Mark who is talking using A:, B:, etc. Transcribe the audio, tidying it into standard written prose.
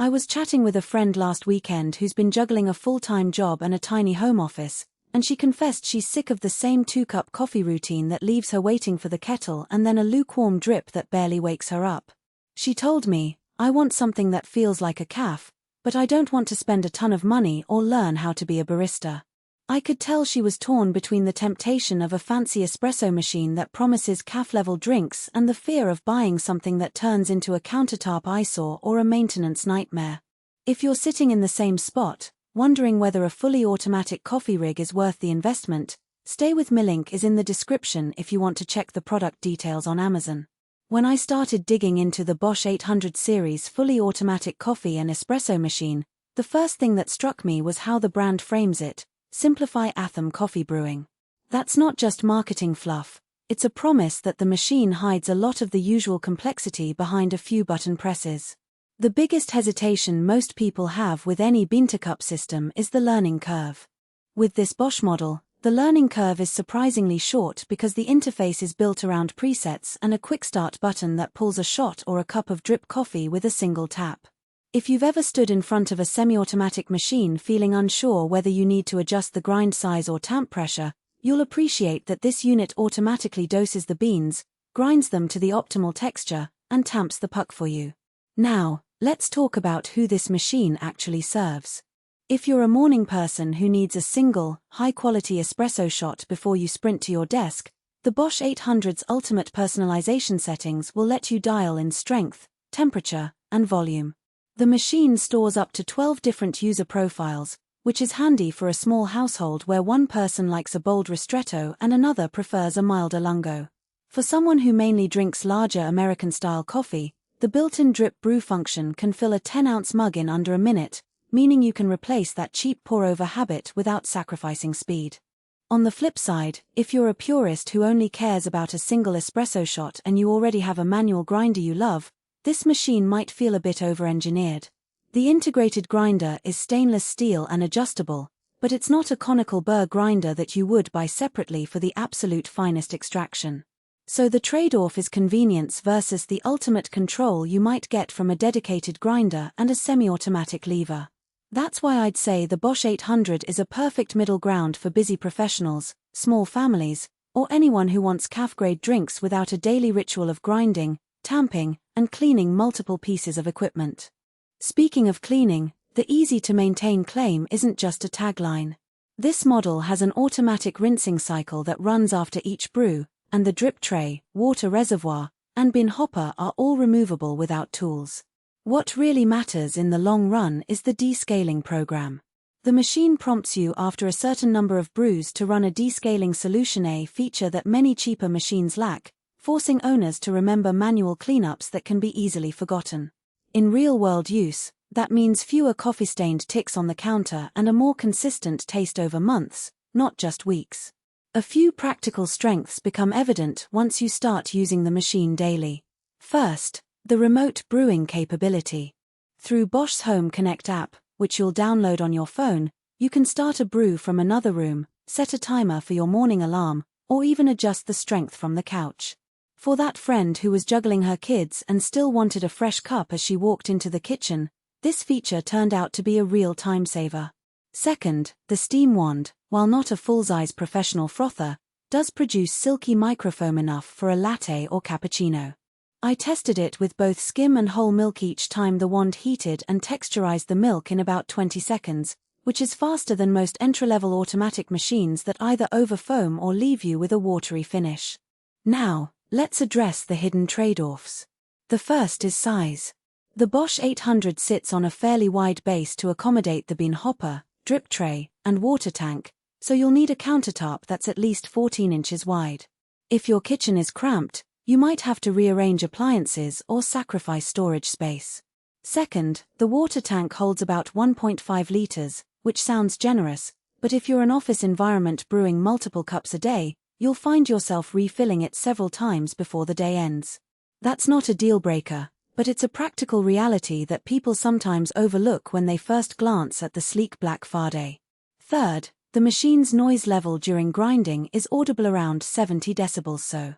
A: I was chatting with a friend last weekend who's been juggling a full-time job and a tiny home office, and she confessed she's sick of the same 2-cup coffee routine that leaves her waiting for the kettle and then a lukewarm drip that barely wakes her up. She told me, "I want something that feels like a caf, but I don't want to spend a ton of money or learn how to be a barista." I could tell she was torn between the temptation of a fancy espresso machine that promises caf-level drinks and the fear of buying something that turns into a countertop eyesore or a maintenance nightmare. If you're sitting in the same spot, wondering whether a fully automatic coffee rig is worth the investment, stay with me. Link is in the description if you want to check the product details on Amazon. When I started digging into the Bosch 800 series fully automatic coffee and espresso machine, the first thing that struck me was how the brand frames it: simplify Atham coffee brewing. That's not just marketing fluff, it's a promise that the machine hides a lot of the usual complexity behind a few button presses. The biggest hesitation most people have with any bean-to-cup system is the learning curve. With this Bosch model, the learning curve is surprisingly short because the interface is built around presets and a quick start button that pulls a shot or a cup of drip coffee with a single tap. If you've ever stood in front of a semi-automatic machine feeling unsure whether you need to adjust the grind size or tamp pressure, you'll appreciate that this unit automatically doses the beans, grinds them to the optimal texture, and tamps the puck for you. Now, let's talk about who this machine actually serves. If you're a morning person who needs a single, high-quality espresso shot before you sprint to your desk, the Bosch 800's ultimate personalization settings will let you dial in strength, temperature, and volume. The machine stores up to 12 different user profiles, which is handy for a small household where one person likes a bold ristretto and another prefers a milder lungo. For someone who mainly drinks larger American-style coffee, the built-in drip brew function can fill a 10-ounce mug in under a minute, meaning you can replace that cheap pour-over habit without sacrificing speed. On the flip side, if you're a purist who only cares about a single espresso shot and you already have a manual grinder you love, this machine might feel a bit over-engineered. The integrated grinder is stainless steel and adjustable, but it's not a conical burr grinder that you would buy separately for the absolute finest extraction. So the trade-off is convenience versus the ultimate control you might get from a dedicated grinder and a semi-automatic lever. That's why I'd say the Bosch 800 is a perfect middle ground for busy professionals, small families, or anyone who wants caf-grade drinks without a daily ritual of grinding, tamping, and cleaning multiple pieces of equipment. Speaking of cleaning, the easy-to-maintain claim isn't just a tagline. This model has an automatic rinsing cycle that runs after each brew, and the drip tray, water reservoir, and bin hopper are all removable without tools. What really matters in the long run is the descaling program. The machine prompts you after a certain number of brews to run a descaling solution, a feature that many cheaper machines lack, forcing owners to remember manual cleanups that can be easily forgotten. In real-world use, that means fewer coffee-stained ticks on the counter and a more consistent taste over months, not just weeks. A few practical strengths become evident once you start using the machine daily. First, the remote brewing capability. Through Bosch's Home Connect app, which you'll download on your phone, you can start a brew from another room, set a timer for your morning alarm, or even adjust the strength from the couch. For that friend who was juggling her kids and still wanted a fresh cup as she walked into the kitchen, this feature turned out to be a real time saver. Second, the steam wand, while not a full-size professional frother, does produce silky microfoam enough for a latte or cappuccino. I tested it with both skim and whole milk each time the wand heated and texturized the milk in about 20 seconds, which is faster than most entry-level automatic machines that either overfoam or leave you with a watery finish. Now, let's address the hidden trade-offs. The first is size. The Bosch 800 sits on a fairly wide base to accommodate the bean hopper, drip tray, and water tank, so you'll need a countertop that's at least 14 inches wide. If your kitchen is cramped, you might have to rearrange appliances or sacrifice storage space. Second, the water tank holds about 1.5 liters, which sounds generous, but if you're an office environment brewing multiple cups a day, you'll find yourself refilling it several times before the day ends. That's not a deal-breaker, but it's a practical reality that people sometimes overlook when they first glance at the sleek black Fade. Third, the machine's noise level during grinding is audible around 70 decibels, so